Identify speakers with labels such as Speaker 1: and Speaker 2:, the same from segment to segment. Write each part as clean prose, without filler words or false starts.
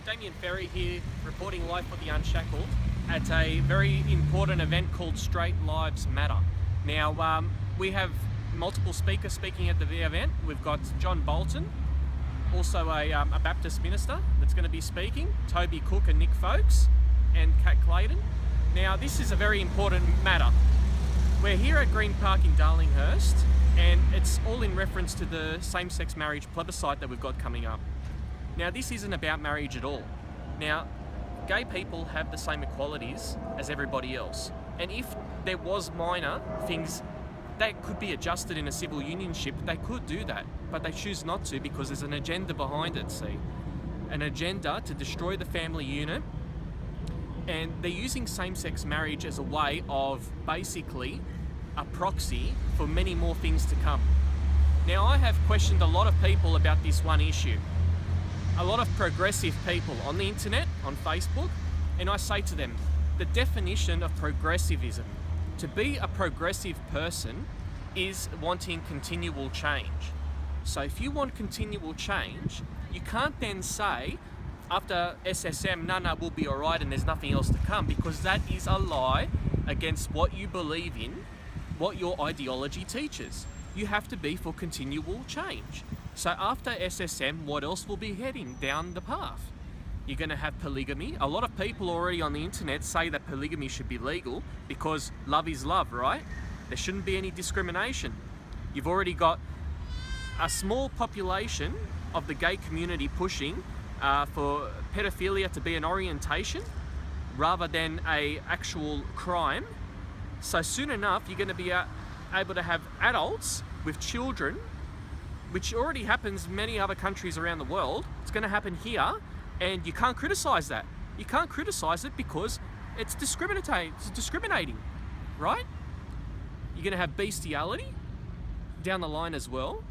Speaker 1: Damien Ferry here, reporting live for The Unshackled at a very important event called Straight Lives Matter. Now, we have multiple speakers speaking at the event. We've got John Bolton, also a Baptist minister that's going to be speaking, Toby Cook and Nick Folkes, and Kat Clayton. Now, this is a very important matter. We're here at Green Park in Darlinghurst, and it's all in reference to the same-sex marriage plebiscite that we've got coming up. Now, this isn't about marriage at all. Now, gay people have the same equalities as everybody else. And if there was minor things that could be adjusted in a civil unionship, they could do that. But they choose not to because there's an agenda behind it, see? An agenda to destroy the family unit. And they're using same-sex marriage as a way of basically a proxy for many more things to come. Now, I have questioned a lot of people about this one issue. A lot of progressive people on the internet, on Facebook, and I say to them, the definition of progressivism, to be a progressive person is wanting continual change. So if you want continual change, you can't then say, after SSM, no, we'll be all right and there's nothing else to come, because that is a lie against what you believe in, what your ideology teaches. You have to be for continual change. So after SSM, what else will be heading down the path? You're going to have polygamy. A lot of people already on the internet say that polygamy should be legal because love is love, right? There shouldn't be any discrimination. You've already got a small population of the gay community pushing for pedophilia to be an orientation rather than an actual crime. So soon enough, you're going to be able to have adults with children, which already happens in many other countries around the world. It's going to happen here, and you can't criticize that. You can't criticize it because it's discriminating, right? You're going to have bestiality down the line as well,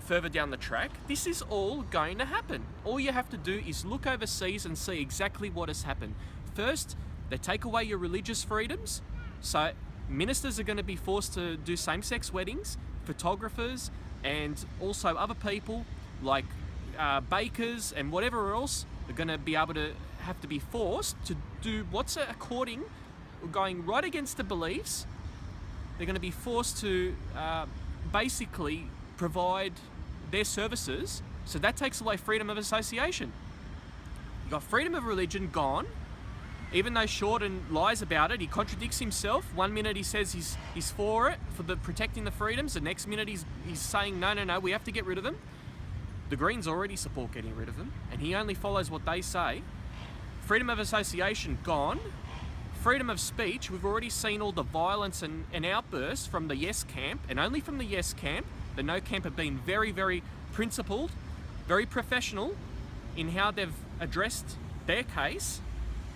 Speaker 1: further down the track. This is all going to happen. All you have to do is look overseas and see exactly what has happened. First, they take away your religious freedoms. So ministers are going to be forced to do same-sex weddings, photographers, and also other people like bakers and whatever else are going to be able to have to be forced to do what's going right against the beliefs. They're going to be forced to basically provide their services. So that takes away freedom of association. You've got freedom of religion gone. Even though Shorten lies about it, he contradicts himself. One minute he says he's for it, for protecting the freedoms. The next minute he's saying, no, we have to get rid of them. The Greens already support getting rid of them, and he only follows what they say. Freedom of association, gone. Freedom of speech, we've already seen all the violence and outbursts from the Yes camp, and only from the Yes camp. The No camp have been very, very principled, very professional in how they've addressed their case.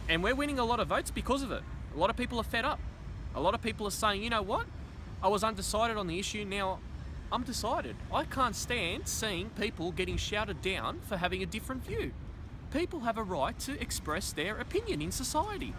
Speaker 1: And we're winning a lot of votes because of it. A lot of people are fed up. A lot of people are saying, you know what? I was undecided on the issue, now I'm decided. I can't stand seeing people getting shouted down for having a different view. People have a right to express their opinion in society.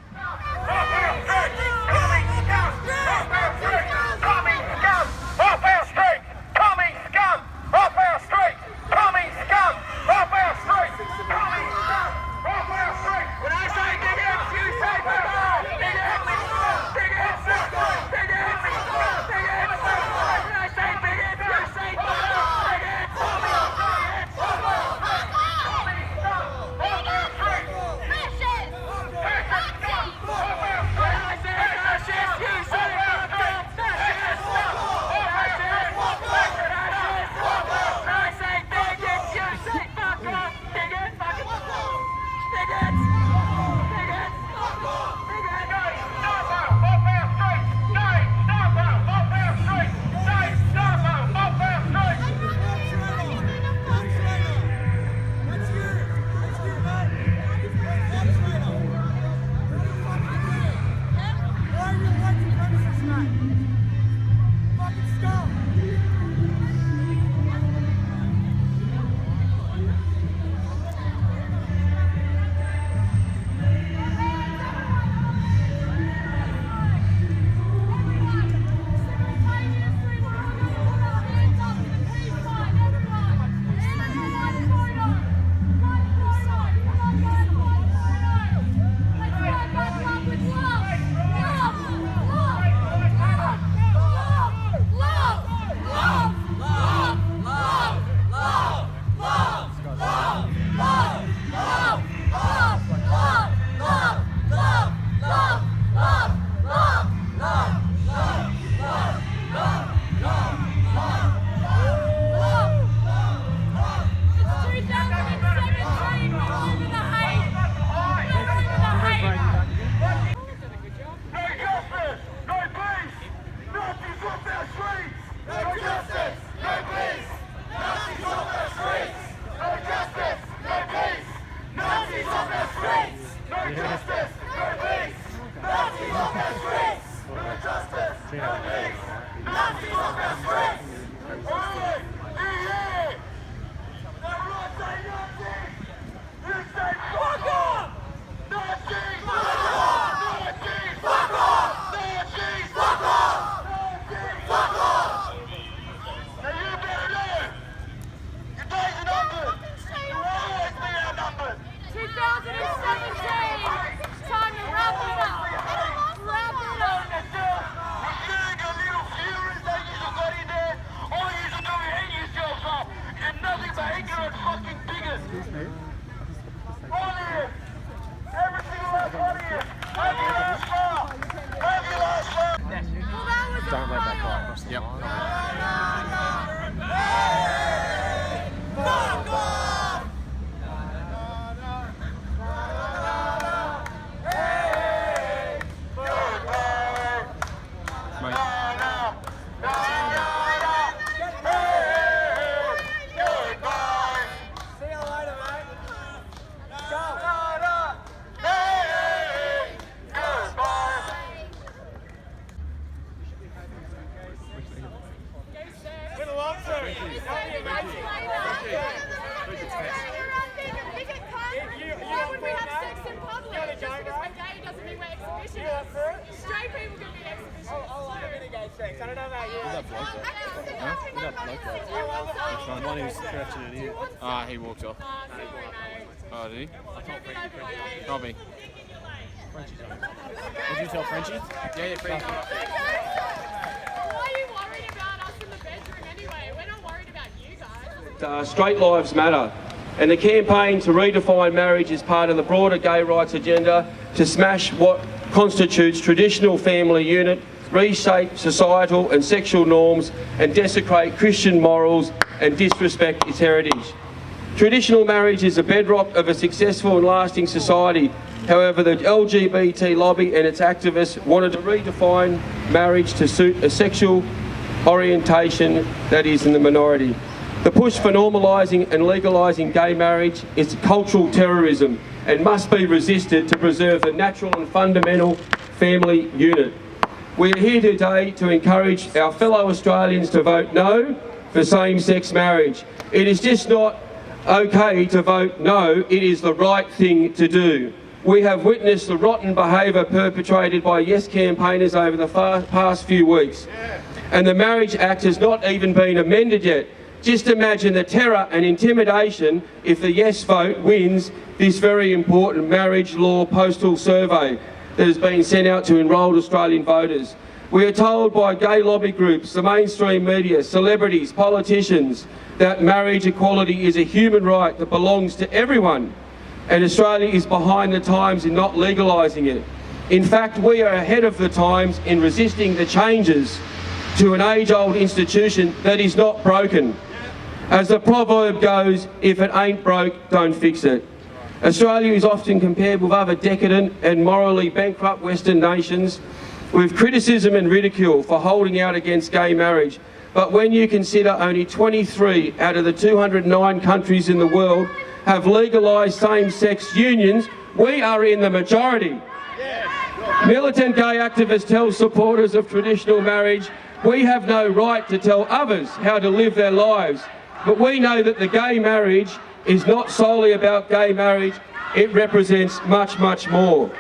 Speaker 2: justice, no peace. Nazis on the streets. No justice, no peace. Nazis on the streets. Alright, yeah. The right say Nazis. You say fuck off. Nazis, fuck off. Nazis, fuck off. Nazis, fuck off. Nazis, fuck off. Now you better know. Your days are numbered. You'll always be outnumbered.
Speaker 3: 2017. Time to wrap it up. Wrap it up.
Speaker 2: Nothing but ignorant fucking bigots. All of you. Every single last one of you. Have your last laugh. Have your last laugh.
Speaker 4: Don't let that guy across the line.
Speaker 2: Fuck off!
Speaker 3: Why would we have sex in public? Just because we're gay doesn't mean we're exhibitionists. Straight people can be exhibitionists.
Speaker 5: I like a bit of gay sex. I don't know about you.
Speaker 4: That bloke there. Huh? That bloke there. Which one? One who's scratching it here. Ah, he walked off. Oh, did he? Not me. Did you tell Frenchie? Yeah, Frenchie.
Speaker 3: Why are you worried about us in the bedroom anyway? We're not worried about you guys.
Speaker 6: Straight Lives Matter, and the campaign to redefine marriage is part of the broader gay rights agenda to smash what constitutes traditional family unit, reshape societal and sexual norms, and desecrate Christian morals and disrespect its heritage. Traditional marriage is the bedrock of a successful and lasting society. However, the LGBT lobby and its activists wanted to redefine marriage to suit a sexual orientation that is in the minority. The push for normalising and legalising gay marriage is cultural terrorism and must be resisted to preserve the natural and fundamental family unit. We are here today to encourage our fellow Australians to vote no for same-sex marriage. It is just not okay to vote no, it is the right thing to do. We have witnessed the rotten behaviour perpetrated by Yes campaigners over the past few weeks. And the Marriage Act has not even been amended yet. Just imagine the terror and intimidation if the Yes vote wins this very important marriage law postal survey that has been sent out to enrolled Australian voters. We are told by gay lobby groups, the mainstream media, celebrities, politicians, that marriage equality is a human right that belongs to everyone, and Australia is behind the times in not legalising it. In fact, we are ahead of the times in resisting the changes to an age-old institution that is not broken. As the proverb goes, if it ain't broke, don't fix it. Australia is often compared with other decadent and morally bankrupt Western nations with criticism and ridicule for holding out against gay marriage. But when you consider only 23 out of the 209 countries in the world have legalised same-sex unions, we are in the majority. Militant gay activists tell supporters of traditional marriage, we have no right to tell others how to live their lives. But we know that the gay marriage is not solely about gay marriage, it represents much, much more.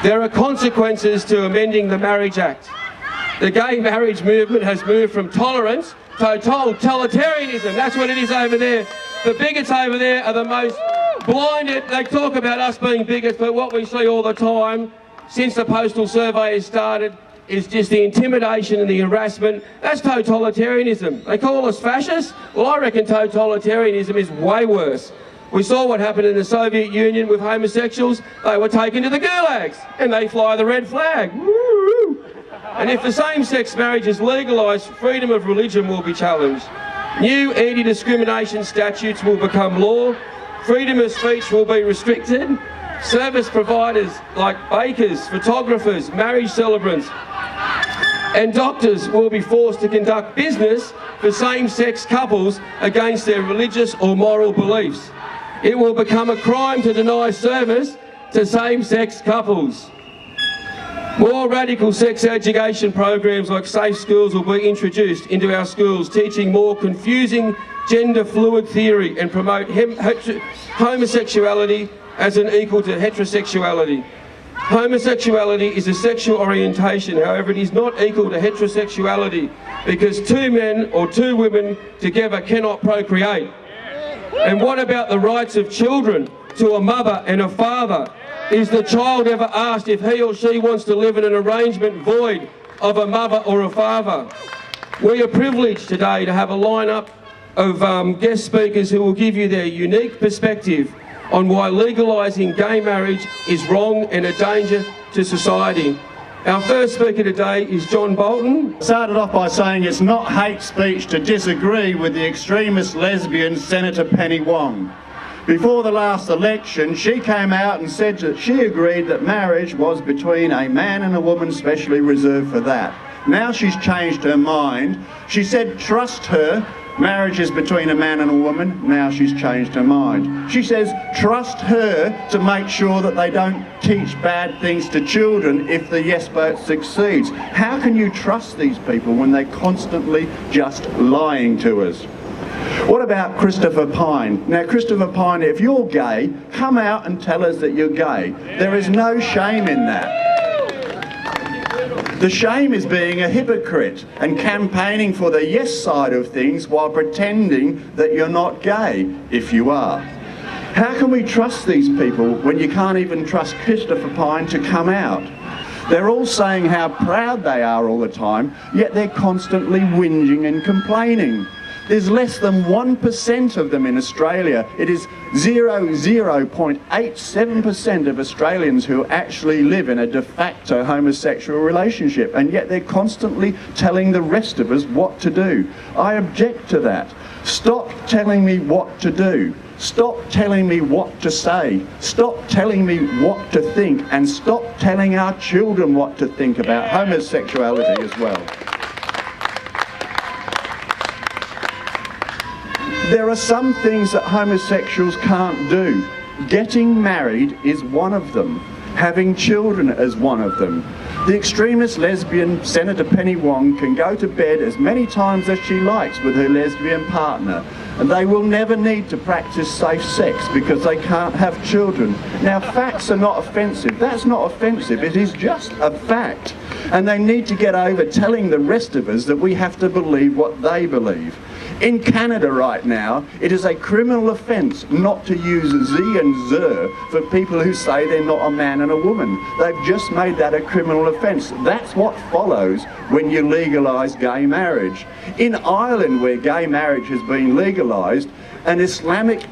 Speaker 6: There are consequences to amending the Marriage Act. The gay marriage movement has moved from tolerance to totalitarianism. That's what it is over there. The bigots over there are the most blinded. They talk about us being bigots, but what we see all the time since the postal survey has started is just the intimidation and the harassment. That's totalitarianism. They call us fascists. Well, I reckon totalitarianism is way worse. We saw what happened in the Soviet Union with homosexuals. They were taken to the gulags and they fly the red flag. Woo! And if the same-sex marriage is legalised, freedom of religion will be challenged. New anti-discrimination statutes will become law. Freedom of speech will be restricted. Service providers like bakers, photographers, marriage celebrants and doctors will be forced to conduct business for same-sex couples against their religious or moral beliefs. It will become a crime to deny service to same-sex couples. More radical sex education programs like Safe Schools will be introduced into our schools, teaching more confusing gender-fluid theory and promote homosexuality as an equal to heterosexuality. Homosexuality is a sexual orientation, however it is not equal to heterosexuality because two men or two women together cannot procreate. And what about the rights of children to a mother and a father? Is the child ever asked if he or she wants to live in an arrangement void of a mother or a father? We are privileged today to have a lineup of guest speakers who will give you their unique perspective on why legalising gay marriage is wrong and a danger to society. Our first speaker today is John Bolton.
Speaker 7: Started off by saying it's not hate speech to disagree with the extremist lesbian Senator Penny Wong. Before the last election, she came out and said that she agreed that marriage was between a man and a woman, specially reserved for that. Now she's changed her mind. She said, trust her, marriage is between a man and a woman. Now she's changed her mind. She says, trust her to make sure that they don't teach bad things to children if the yes vote succeeds. How can you trust these people when they're constantly just lying to us? What about Christopher Pyne? Now, Christopher Pyne, if you're gay, come out and tell us that you're gay. There is no shame in that. The shame is being a hypocrite and campaigning for the yes side of things while pretending that you're not gay, if you are. How can we trust these people when you can't even trust Christopher Pyne to come out? They're all saying how proud they are all the time, yet they're constantly whinging and complaining. There's less than 1% of them in Australia. It is 0.87% of Australians who actually live in a de facto homosexual relationship, and yet they're constantly telling the rest of us what to do. I object to that. Stop telling me what to do. Stop telling me what to say. Stop telling me what to think, and stop telling our children what to think about homosexuality as well. There are some things that homosexuals can't do. Getting married is one of them. Having children is one of them. The extremist lesbian Senator Penny Wong can go to bed as many times as she likes with her lesbian partner, and they will never need to practice safe sex because they can't have children. Now, facts are not offensive. That's not offensive. It is just a fact. And they need to get over telling the rest of us that we have to believe what they believe. In Canada right now, it is a criminal offence not to use Z and Zer for people who say they're not a man and a woman. They've just made that a criminal offence. That's what follows when you legalise gay marriage. In Ireland, where gay marriage has been legalised, an Islamic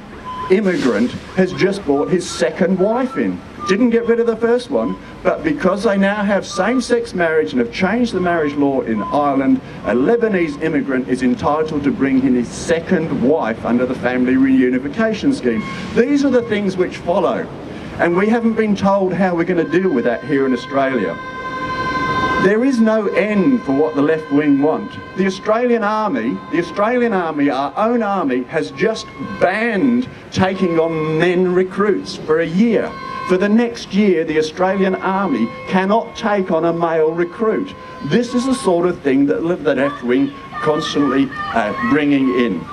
Speaker 7: immigrant has just brought his second wife in. Didn't get rid of the first one, but because they now have same-sex marriage and have changed the marriage law in Ireland, a Lebanese immigrant is entitled to bring in his second wife under the family reunification scheme. These are the things which follow, and we haven't been told how we're going to deal with that here in Australia. There is no end for what the left wing want. The Australian Army, our own army, has just banned taking on men recruits for a year. For the next year, the Australian Army cannot take on a male recruit. This is the sort of thing that the left wing constantly bringing in.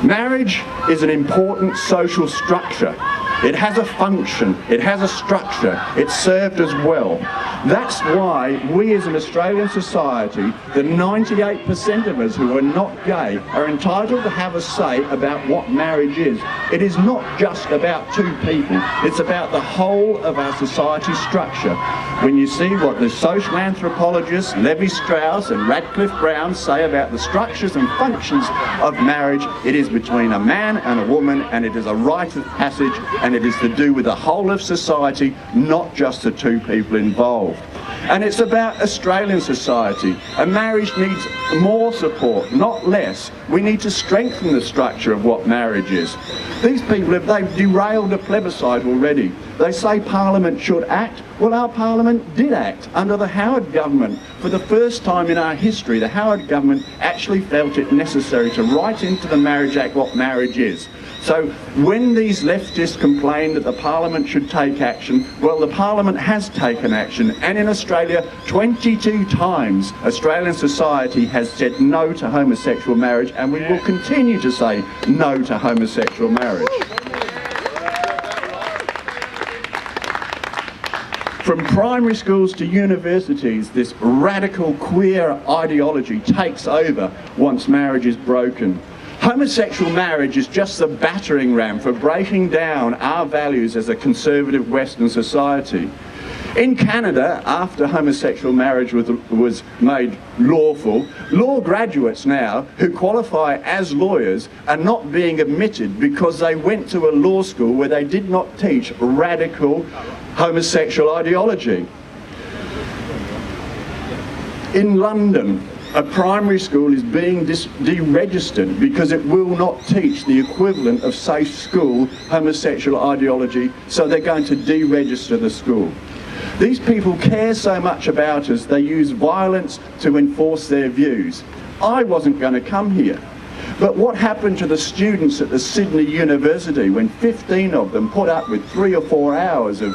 Speaker 7: Marriage is an important social structure. It has a function, it has a structure, it's served us well. That's why we as an Australian society, the 98% of us who are not gay, are entitled to have a say about what marriage is. It is not just about two people, it's about the whole of our society structure. When you see what the social anthropologists Levi-Strauss and Radcliffe Brown say about the structures and functions of marriage, it is between a man and a woman, and it is a rite of passage, and it is to do with the whole of society, not just the two people involved. And it's about Australian society. A marriage needs more support, not less. We need to strengthen the structure of what marriage is. These people, they've derailed a plebiscite already. They say Parliament should act. Well, our Parliament did act under the Howard government. For the first time in our history, the Howard government actually felt it necessary to write into the Marriage Act what marriage is. So when these leftists complain that the Parliament should take action, well, the Parliament has taken action, and in Australia 22 times Australian society has said no to homosexual marriage, and we will continue to say no to homosexual marriage. From primary schools to universities, this radical queer ideology takes over once marriage is broken. Homosexual marriage is just the battering ram for breaking down our values as a conservative Western society. In Canada, after homosexual marriage was made lawful, law graduates now who qualify as lawyers are not being admitted because they went to a law school where they did not teach radical homosexual ideology. In London, a primary school is being deregistered because it will not teach the equivalent of safe school homosexual ideology, so they're going to deregister the school. These people care so much about us, they use violence to enforce their views. I wasn't going to come here. But what happened to the students at the Sydney University when 15 of them put up with 3 or 4 hours of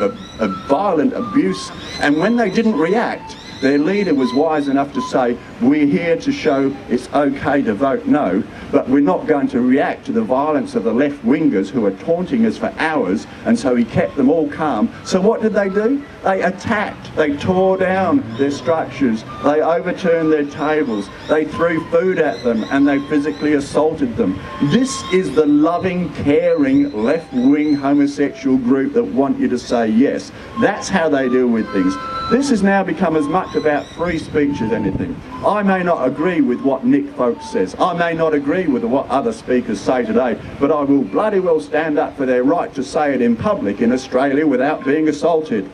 Speaker 7: violent abuse, and when they didn't react, their leader was wise enough to say, we're here to show it's okay to vote no, but we're not going to react to the violence of the left-wingers who are taunting us for hours, and so he kept them all calm. So what did they do? They attacked, they tore down their structures, they overturned their tables, they threw food at them, and they physically assaulted them. This is the loving, caring, left-wing homosexual group that want you to say yes. That's how they deal with things. This has now become as much about free speech as anything. I may not agree with what Nick Folkes says. I may not agree with what other speakers say today, but I will bloody well stand up for their right to say it in public in Australia without being assaulted.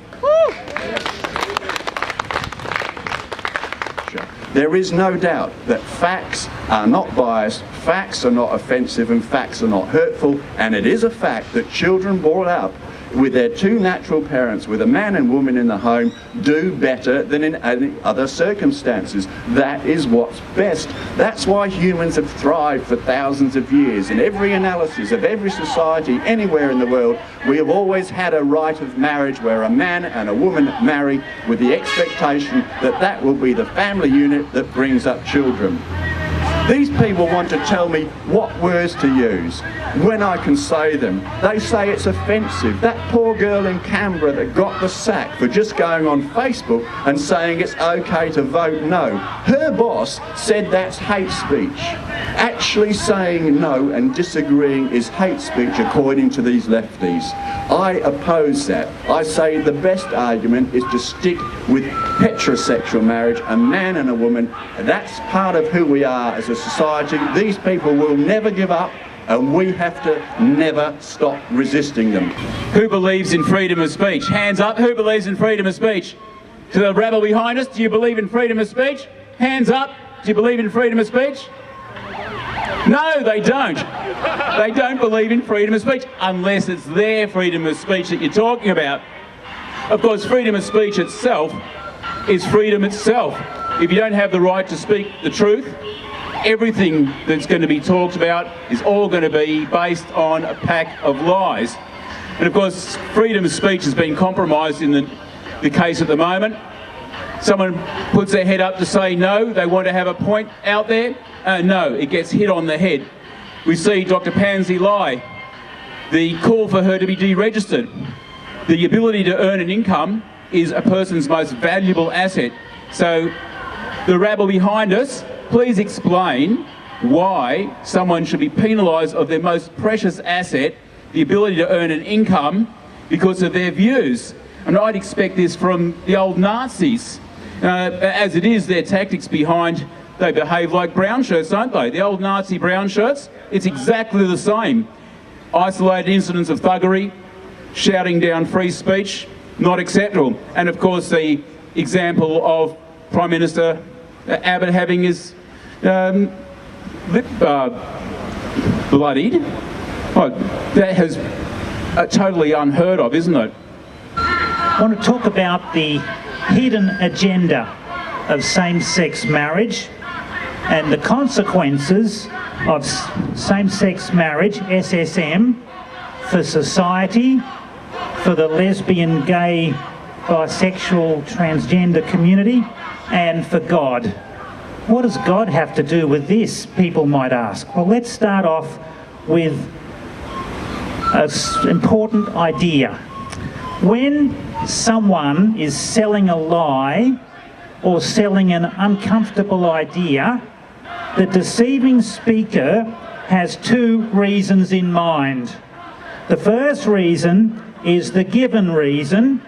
Speaker 7: There is no doubt that facts are not biased, facts are not offensive, and facts are not hurtful, and it is a fact that children brought up with their two natural parents, with a man and woman in the home, do better than in any other circumstances. That is what's best. That's why humans have thrived for thousands of years. In every analysis of every society anywhere in the world, we have always had a rite of marriage where a man and a woman marry with the expectation that that will be the family unit that brings up children. These people want to tell me what words to use when I can say them. They say it's offensive. That poor girl in Canberra that got the sack for just going on Facebook and saying it's okay to vote no. Her boss said that's hate speech. Actually saying no and disagreeing is hate speech according to these lefties. I oppose that. I say the best argument is to stick with heterosexual marriage, a man and a woman. That's part of who we are as a society. These people will never give up, and we have to never stop resisting them.
Speaker 8: Who believes in freedom of speech? Hands up. Who believes in freedom of speach? To the rabble behind us, do you believe in freedom of speech? Hands up. Do you believe in freedom of speech? No, they don't. They don't believe in freedom of speech unless it's their freedom of speech that you're talking about. Of course, freedom of speech itself is freedom itself. If you don't have the right to speak the truth, everything that's going to be talked about is all going to be based on a pack of lies. And of course, freedom of speech has been compromised in the case at the moment. Someone puts their head up to say no, they want to have a point out there. No, it gets hit on the head. We see Dr. Pansy Lai, the call for her to be deregistered. The ability to earn an income is a person's most valuable asset. So the rabble behind us, please explain why someone should be penalised of their most precious asset, the ability to earn an income, because of their views. And I'd expect this from the old Nazis. As it is, their tactics behind, they behave like brown shirts, don't they? The old Nazi brown shirts, it's exactly the same. Isolated incidents of thuggery, shouting down free speech, not acceptable. And of course the example of Prime Minister Abbott having his lip bloodied, that has totally unheard of, isn't it?
Speaker 9: I want to talk about the hidden agenda of same-sex marriage. and the consequences of same-sex marriage, SSM, for society, for the lesbian, gay, bisexual, transgender community, and for God. What does God have to do with this, people might ask? Well, let's start off with an important idea. When someone is selling a lie or selling an uncomfortable idea, the deceiving speaker has two reasons in mind. The first reason is the given reason,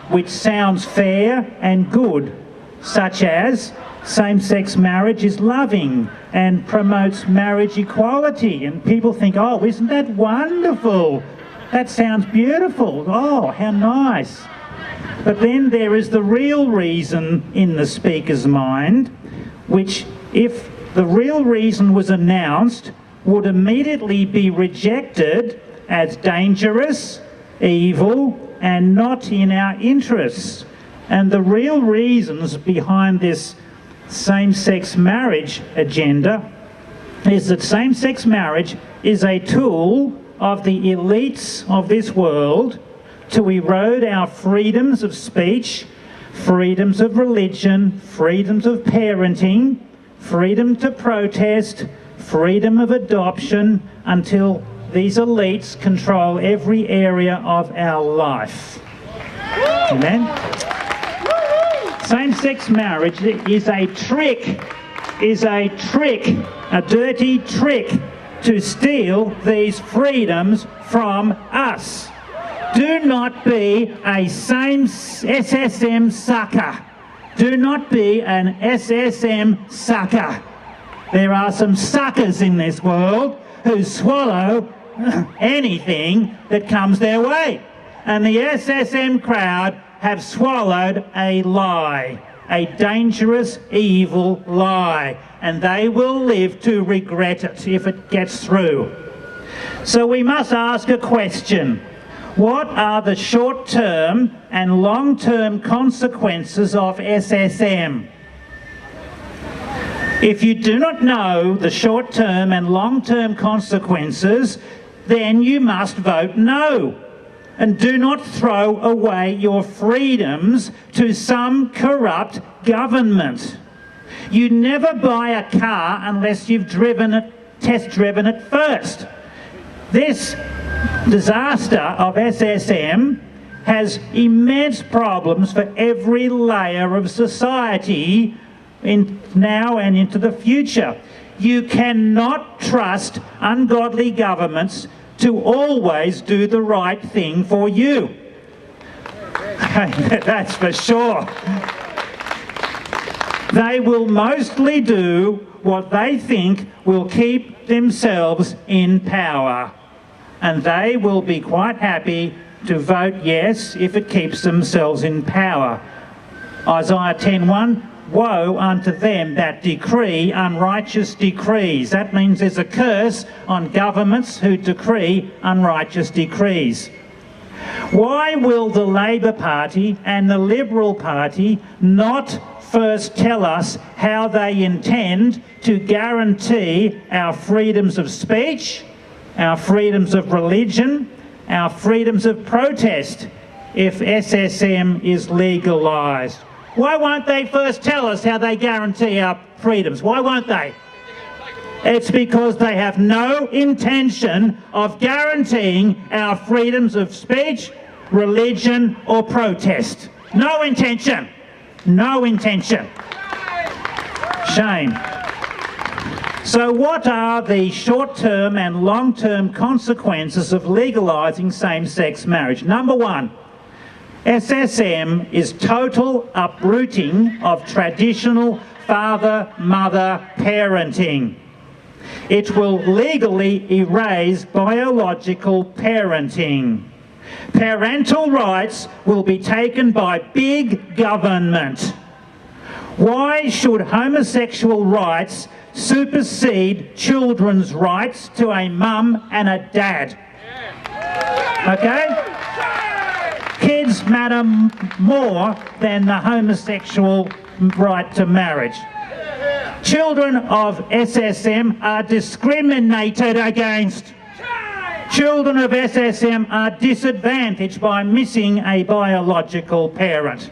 Speaker 9: which sounds fair and good, such as same-sex marriage is loving and promotes marriage equality. And people think, oh, isn't that wonderful? That sounds beautiful. Oh, how nice. But then there is the real reason in the speaker's mind, which, if the real reason was announced, would immediately be rejected as dangerous, evil, and not in our interests. And the real reasons behind this same-sex marriage agenda is that same-sex marriage is a tool of the elites of this world to erode our freedoms of speech, freedoms of religion, freedoms of parenting, freedom to protest, freedom of adoption, until these elites control every area of our life. Amen? Same-sex marriage is a trick, a dirty trick to steal these freedoms from us. Do not be a SSM sucker. Do not be an SSM sucker. There are some suckers in this world who swallow anything that comes their way. And the SSM crowd have swallowed a lie, a dangerous, evil lie, and they will live to regret it if it gets through. So we must ask a question. What are the short-term and long-term consequences of SSM? If you do not know the short-term and long-term consequences, then you must vote no. And do not throw away your freedoms to some corrupt government. You never buy a car unless you've test-driven it first. This disaster of SSM has immense problems for every layer of society now and into the future. You cannot trust ungodly governments to always do the right thing for you. That's for sure. They will mostly do what they think will keep themselves in power. And they will be quite happy to vote yes if it keeps themselves in power. Isaiah 10:1, woe unto them that decree unrighteous decrees. That means there's a curse on governments who decree unrighteous decrees. Why will the Labor Party and the Liberal Party not first tell us how they intend to guarantee our freedoms of speech, our freedoms of religion, our freedoms of protest if SSM is legalised? Why won't they first tell us how they guarantee our freedoms? Why won't they? It's because they have no intention of guaranteeing our freedoms of speech, religion, or protest. No intention. No intention. Shame. So what are the short-term and long-term consequences of legalising same-sex marriage? Number one, SSM is total uprooting of traditional father-mother parenting. It will legally erase biological parenting. Parental rights will be taken by big government. Why should homosexual rights supersede children's rights to a mum and a dad? Okay? Kids matter more than the homosexual right to marriage. Children of SSM are discriminated against. Children of SSM are disadvantaged by missing a biological parent.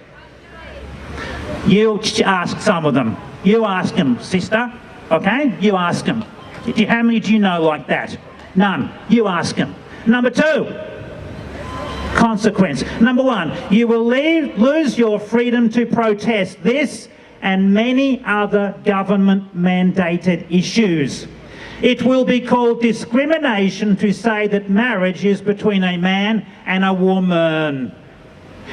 Speaker 9: You ask some of them. You ask them, sister, okay? You ask them. How many do you know like that? None. You ask them. Number two, consequence. Number one, you will lose your freedom to protest this and many other government-mandated issues. It will be called discrimination to say that marriage is between a man and a woman.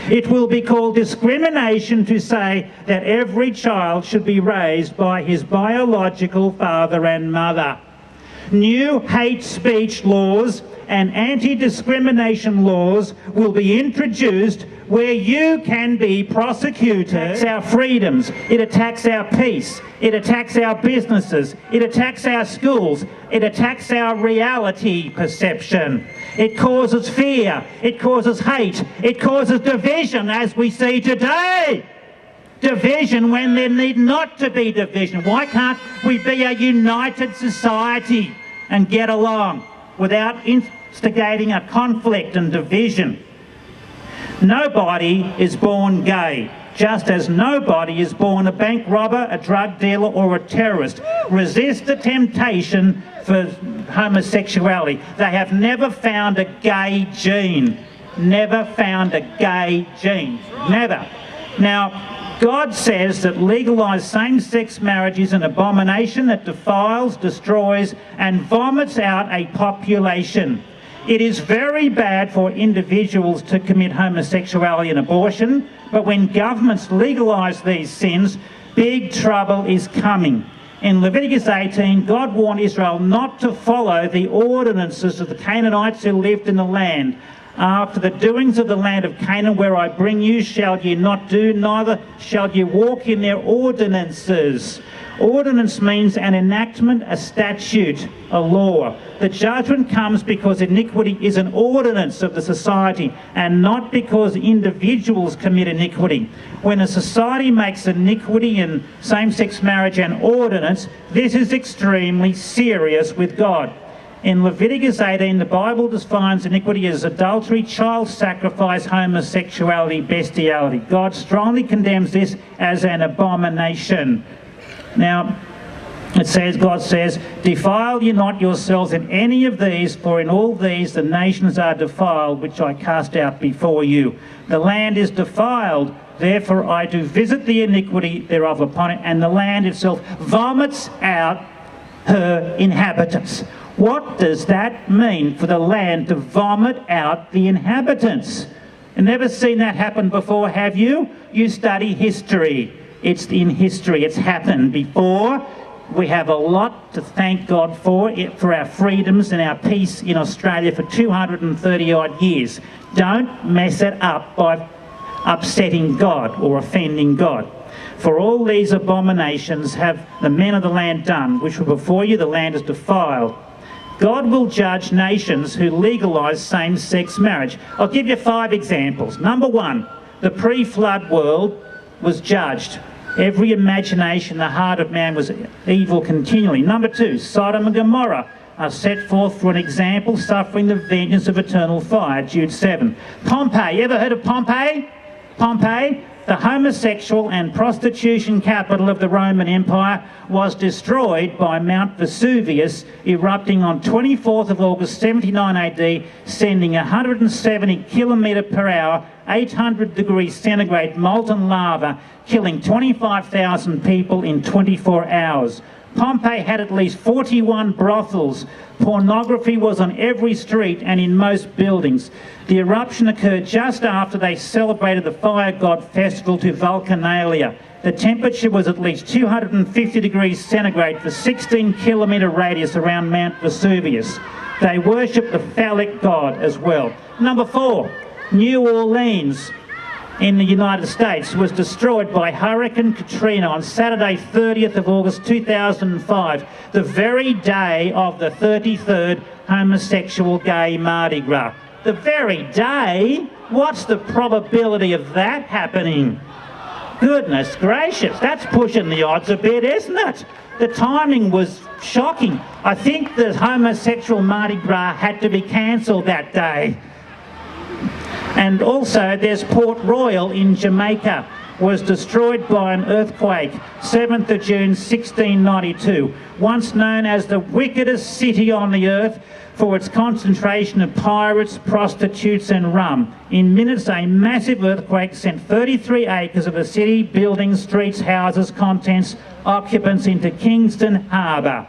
Speaker 9: It will be called discrimination to say that every child should be raised by his biological father and mother. New hate speech laws and anti-discrimination laws will be introduced where you can be prosecuted. It attacks our freedoms, it attacks our peace, it attacks our businesses, it attacks our schools, it attacks our reality perception. It causes fear, it causes hate, it causes division as we see today. Division when there need not to be division. Why can't we be a united society and get along without instigating a conflict and division? Nobody is born gay, just as nobody is born a bank robber, a drug dealer or a terrorist. Resist the temptation for homosexuality. They have never found a gay gene. Never found a gay gene. Never. Now, God says that legalised same-sex marriage is an abomination that defiles, destroys and vomits out a population. It is very bad for individuals to commit homosexuality and abortion, but when governments legalise these sins, big trouble is coming. In Leviticus 18, God warned Israel not to follow the ordinances of the Canaanites who lived in the land. After the doings of the land of Canaan, where I bring you, shall ye not do, neither shall ye walk in their ordinances. Ordinance means an enactment, a statute, a law. The judgment comes because iniquity is an ordinance of the society and not because individuals commit iniquity. When a society makes iniquity in same-sex marriage an ordinance, this is extremely serious with God. In Leviticus 18, the Bible defines iniquity as adultery, child sacrifice, homosexuality, bestiality. God strongly condemns this as an abomination. Now, it says, God says, defile ye not yourselves in any of these, for in all these the nations are defiled, which I cast out before you. The land is defiled, therefore I do visit the iniquity thereof upon it, and the land itself vomits out her inhabitants. What does that mean for the land to vomit out the inhabitants? You've never seen that happen before, have you? You study history. It's in history. It's happened before. We have a lot to thank God for our freedoms and our peace in Australia for 230 odd years. Don't mess it up by upsetting God or offending God. For all these abominations have the men of the land done, which were before you, the land is defiled. God will judge nations who legalise same-sex marriage. I'll give you 5 examples. Number 1, the pre-flood world was judged. Every imagination, the heart of man was evil continually. Number 2, Sodom and Gomorrah are set forth for an example, suffering the vengeance of eternal fire, Jude 7. Pompeii, you ever heard of Pompeii? Pompeii, the homosexual and prostitution capital of the Roman Empire, was destroyed by Mount Vesuvius erupting on 24th of August 79 AD, sending 170 kilometre per hour, 800 degrees centigrade molten lava, killing 25,000 people in 24 hours. Pompeii had at least 41 brothels. Pornography was on every street and in most buildings. The eruption occurred just after they celebrated the fire god festival to Vulcanalia. The temperature was at least 250 degrees centigrade for 16 kilometre radius around Mount Vesuvius. They worshipped the phallic god as well. Number 4, New Orleans in the United States was destroyed by Hurricane Katrina on Saturday 30th of August 2005, the very day of the 33rd homosexual gay Mardi Gras. The very day? What's the probability of that happening? Goodness gracious, that's pushing the odds a bit, isn't it? The timing was shocking. I think the homosexual Mardi Gras had to be cancelled that day. And also there's Port Royal in Jamaica, was destroyed by an earthquake, 7th of June 1692, once known as the wickedest city on the earth for its concentration of pirates, prostitutes and rum. In minutes, a massive earthquake sent 33 acres of the city, buildings, streets, houses, contents, occupants into Kingston Harbour.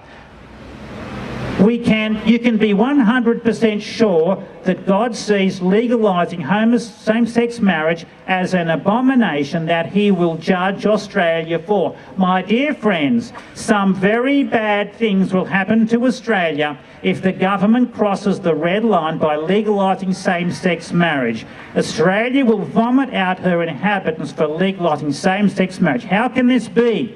Speaker 9: You can be 100% sure that God sees legalising same-sex marriage as an abomination that he will judge Australia for. My dear friends, some very bad things will happen to Australia if the government crosses the red line by legalising same-sex marriage. Australia will vomit out her inhabitants for legalising same-sex marriage. How can this be?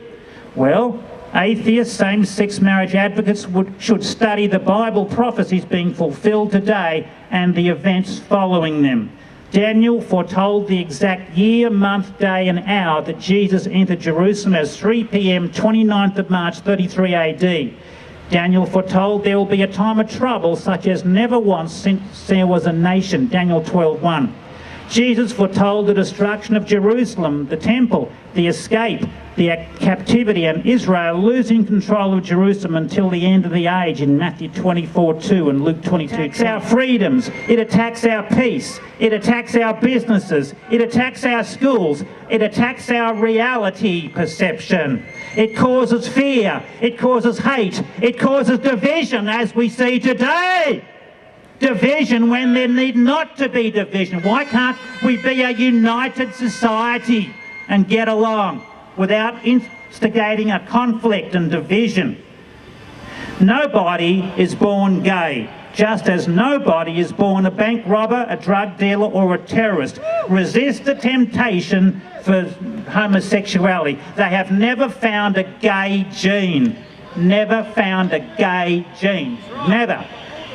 Speaker 9: Well, atheist same-sex marriage advocates should study the Bible prophecies being fulfilled today and the events following them. Daniel foretold the exact year, month, day and hour that Jesus entered Jerusalem as 3 p.m. 29th of March 33 AD. Daniel foretold there will be a time of trouble such as never once since there was a nation, Daniel 12:1. Jesus foretold the destruction of Jerusalem, the temple, the escape, the captivity, and Israel losing control of Jerusalem until the end of the age in Matthew 24:2 and Luke 22:2. It attacks our freedoms, it attacks our peace, it attacks our businesses, it attacks our schools, it attacks our reality perception. It causes fear, it causes hate, it causes division as we see today. Division when there need not to be division. Why can't we be a united society and get along without instigating a conflict and division? Nobody is born gay, just as nobody is born a bank robber, a drug dealer or a terrorist. Resist the temptation for homosexuality. They have never found a gay gene. Never found a gay gene. Never.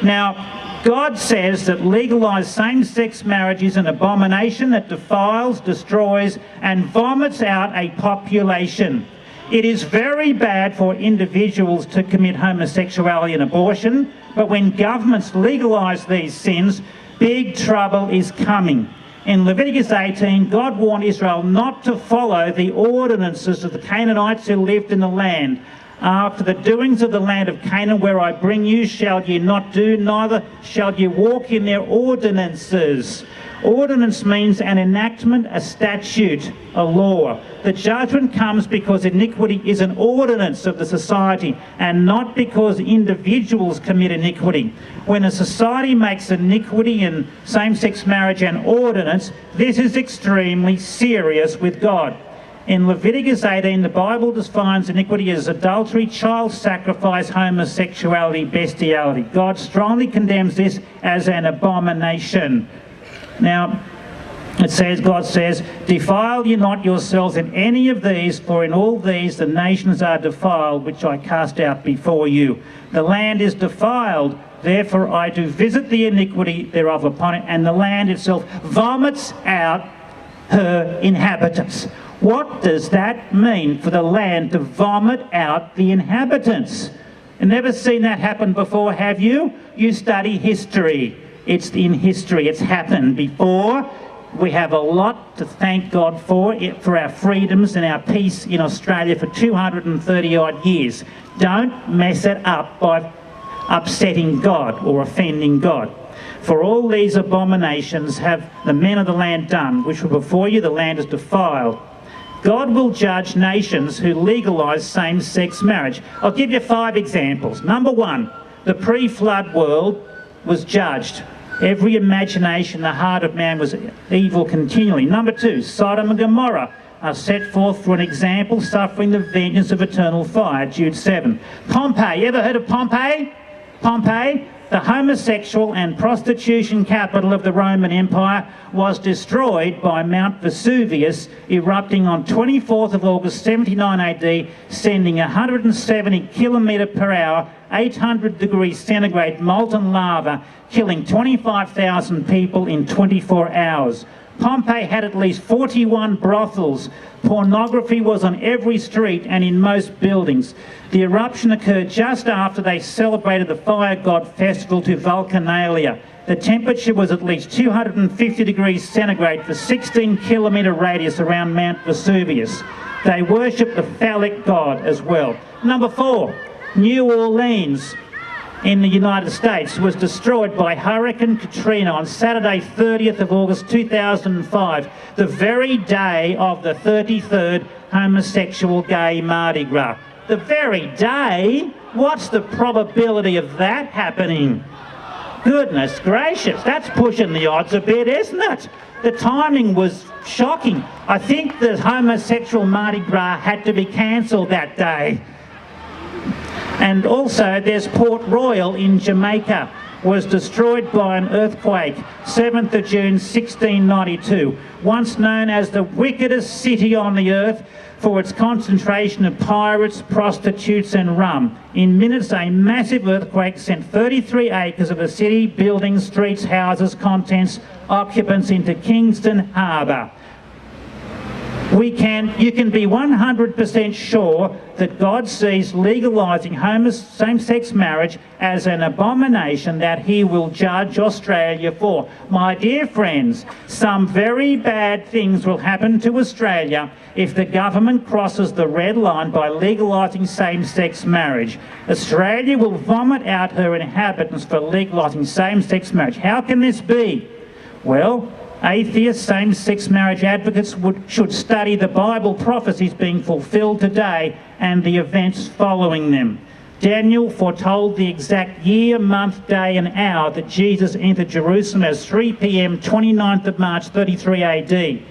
Speaker 9: Now, God says that legalised same-sex marriage is an abomination that defiles, destroys and vomits out a population. It is very bad for individuals to commit homosexuality and abortion, but when governments legalise these sins, big trouble is coming. In Leviticus 18, God warned Israel not to follow the ordinances of the Canaanites who lived in the land. After the doings of the land of Canaan, where I bring you, shall ye not do, neither shall ye walk in their ordinances. Ordinance means an enactment, a statute, a law. The judgment comes because iniquity is an ordinance of the society and not because individuals commit iniquity. When a society makes iniquity in same-sex marriage an ordinance, this is extremely serious with God. In Leviticus 18, the Bible defines iniquity as adultery, child sacrifice, homosexuality, bestiality. God strongly condemns this as an abomination. Now, God says, defile ye not yourselves in any of these, for in all these the nations are defiled, which I cast out before you. The land is defiled, therefore I do visit the iniquity thereof upon it, and the land itself vomits out her inhabitants. What does that mean for the land to vomit out the inhabitants? You've never seen that happen before, have you? You study history. It's in history. It's happened before. We have a lot to thank God for our freedoms and our peace in Australia for 230 odd years. Don't mess it up by upsetting God or offending God. For all these abominations have the men of the land done, which were before you, the land is defiled. God will judge nations who legalise same-sex marriage. I'll give you 5 examples. Number 1, the pre-flood world was judged. Every imagination in the heart of man was evil continually. Number 2, Sodom and Gomorrah are set forth for an example, suffering the vengeance of eternal fire, Jude 7. Pompeii, you ever heard of Pompeii? Pompeii, the homosexual and prostitution capital of the Roman Empire, was destroyed by Mount Vesuvius erupting on 24th of August 79 AD, sending 170 kilometre per hour, 800 degrees centigrade molten lava, killing 25,000 people in 24 hours. Pompeii had at least 41 brothels. Pornography was on every street and in most buildings. The eruption occurred just after they celebrated the fire god festival to Vulcanalia. The temperature was at least 250 degrees centigrade for 16-kilometre radius around Mount Vesuvius. They worshipped the phallic god as well. Number 4, New Orleans in the United States was destroyed by Hurricane Katrina on Saturday 30th of August 2005, the very day of the 33rd homosexual gay Mardi Gras. The very day? What's the probability of that happening? Goodness gracious, that's pushing the odds a bit, isn't it? The timing was shocking. I think the homosexual Mardi Gras had to be cancelled that day. And also there's Port Royal in Jamaica, was destroyed by an earthquake, 7th of June 1692, once known as the wickedest city on the earth for its concentration of pirates, prostitutes and rum. In minutes, a massive earthquake sent 33 acres of the city, buildings, streets, houses, contents, occupants into Kingston Harbour. You can be 100% sure that God sees legalising same-sex marriage as an abomination that he will judge Australia for. My dear friends, some very bad things will happen to Australia if the government crosses the red line by legalising same-sex marriage. Australia will vomit out her inhabitants for legalising same-sex marriage. How can this be? Well, atheist same-sex marriage advocates should study the Bible prophecies being fulfilled today and the events following them. Daniel foretold the exact year, month, day and hour that Jesus entered Jerusalem as 3 p.m. 29th of March 33 AD.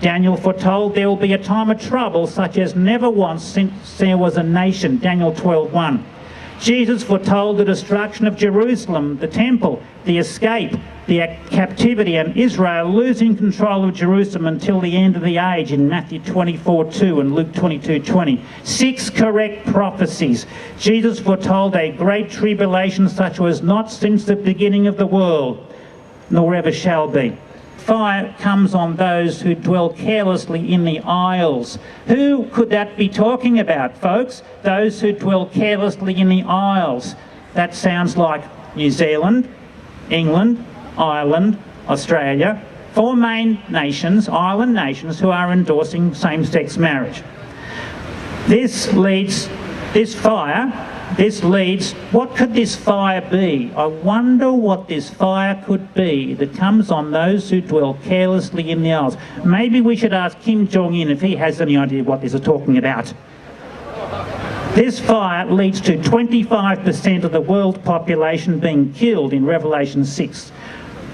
Speaker 9: Daniel foretold there will be a time of trouble such as never once since there was a nation, Daniel 12:1. Jesus foretold the destruction of Jerusalem, the temple, the escape, the captivity and Israel losing control of Jerusalem until the end of the age in Matthew 24:2 and Luke 22:20. 6 correct prophecies. Jesus foretold a great tribulation such was not since the beginning of the world, nor ever shall be. Fire comes on those who dwell carelessly in the isles. Who could that be talking about, folks? Those who dwell carelessly in the isles. That sounds like New Zealand, England, Ireland, Australia, 4 main nations, island nations, who are endorsing same-sex marriage. What could this fire be? I wonder what this fire could be that comes on those who dwell carelessly in the isles. Maybe we should ask Kim Jong-un if he has any idea what this is talking about. This fire leads to 25% of the world population being killed in Revelation 6.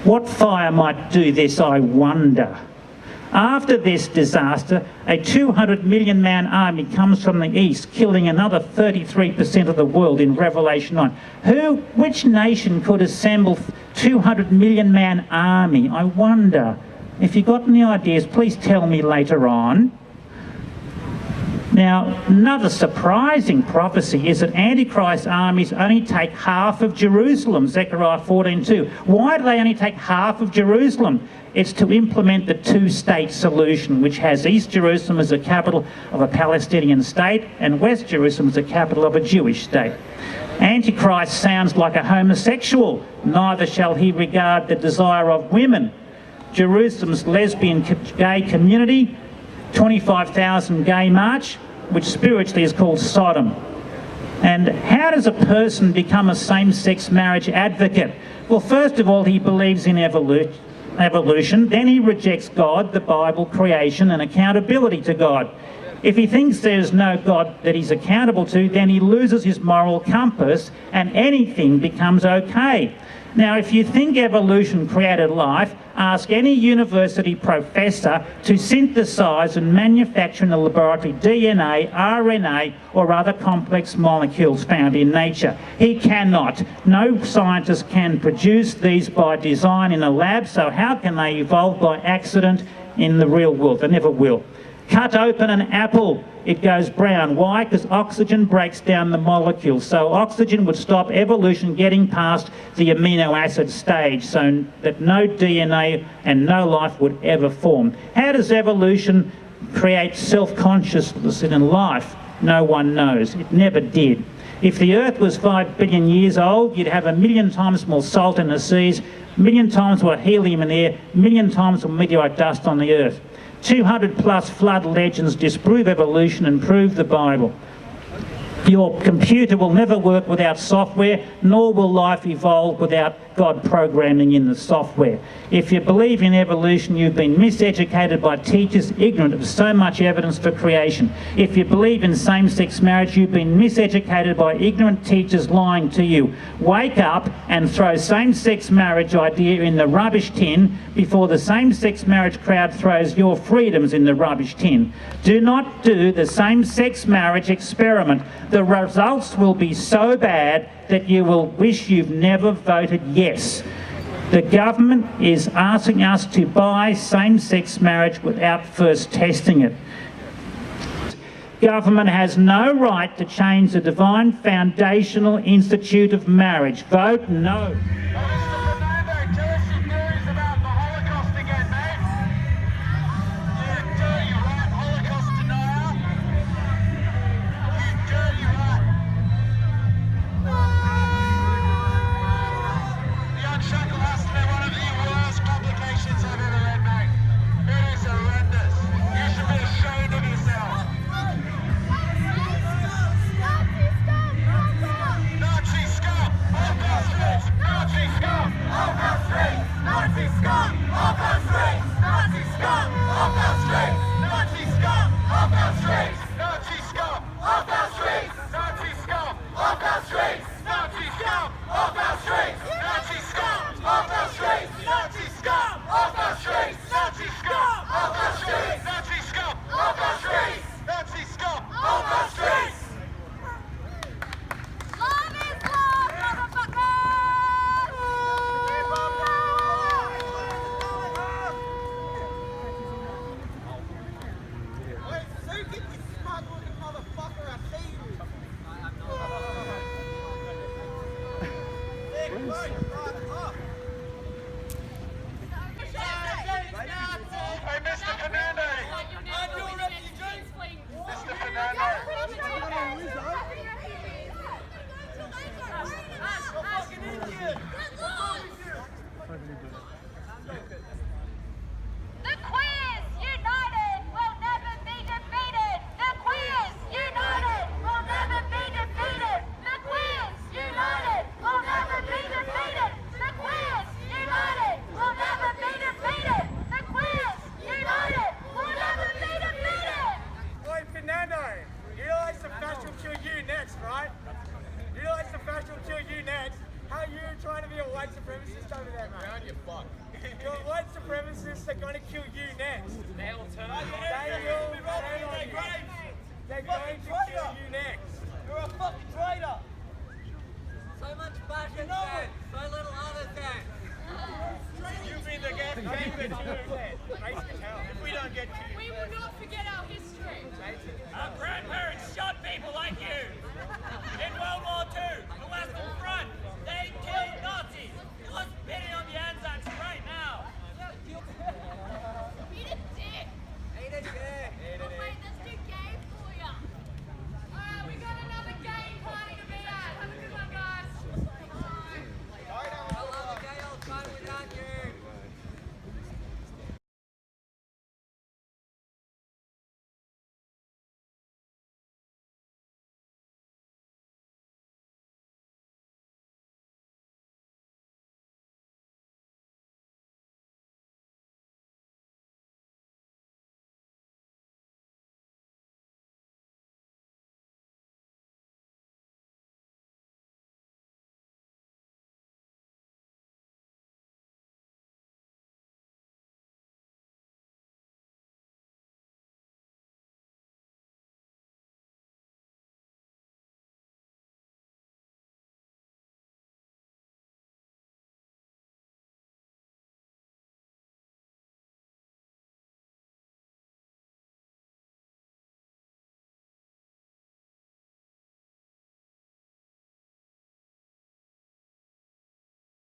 Speaker 9: What fire might do this, I wonder? After this disaster, a 200 million man army comes from the east, killing another 33% of the world in Revelation 9. Which nation could assemble 200 million man army? I wonder. If you've got any ideas, please tell me later on. Now, another surprising prophecy is that Antichrist armies only take half of Jerusalem, Zechariah 14:2. Why do they only take half of Jerusalem? It's to implement the 2-state solution, which has East Jerusalem as the capital of a Palestinian state and West Jerusalem as the capital of a Jewish state. Antichrist sounds like a homosexual. Neither shall he regard the desire of women. Jerusalem's lesbian gay community, 25,000 gay march, which spiritually is called Sodom. And how does a person become a same-sex marriage advocate? Well, first of all, he believes in evolution, then he rejects God, the Bible, creation and accountability to God. If he thinks there's no God that he's accountable to, then he loses his moral compass and anything becomes okay. Now, if you think evolution created life, ask any university professor to synthesise and manufacture in a laboratory DNA, RNA or other complex molecules found in nature. He cannot. No scientist can produce these by design in a lab, so how can they evolve by accident in the real world? They never will. Cut open an apple, it goes brown. Why? Because oxygen breaks down the molecules. So oxygen would stop evolution getting past the amino acid stage so that no DNA and no life would ever form. How does evolution create self-consciousness in life? No one knows. It never did. If the Earth was 5 billion years old, you'd have 1 million times more salt in the seas, 1 million times more helium in the air, 1 million times more meteorite dust on the Earth. 200 plus flood legends disprove evolution and prove the Bible. Your computer will never work without software, nor will life evolve without God programming in the software. If you believe in evolution, you've been miseducated by teachers ignorant of so much evidence for creation. If you believe in same-sex marriage, you've been miseducated by ignorant teachers lying to you. Wake up and throw same-sex marriage idea in the rubbish tin before the same-sex marriage crowd throws your freedoms in the rubbish tin. Do not do the same-sex marriage experiment. The results will be so bad that you will wish you've never voted yes. The government is asking us to buy same-sex marriage without first testing it. Government has no right to change the divine foundational institute of marriage. Vote no.
Speaker 5: Trying to be a white supremacist over there, mate. Round your fuck. Your white supremacists are going to kill you next. They will turn. They're going to kill you next. You're a fucking traitor. So much fashion said, so little other said. You've been the gang that you said. If we don't get you. We will not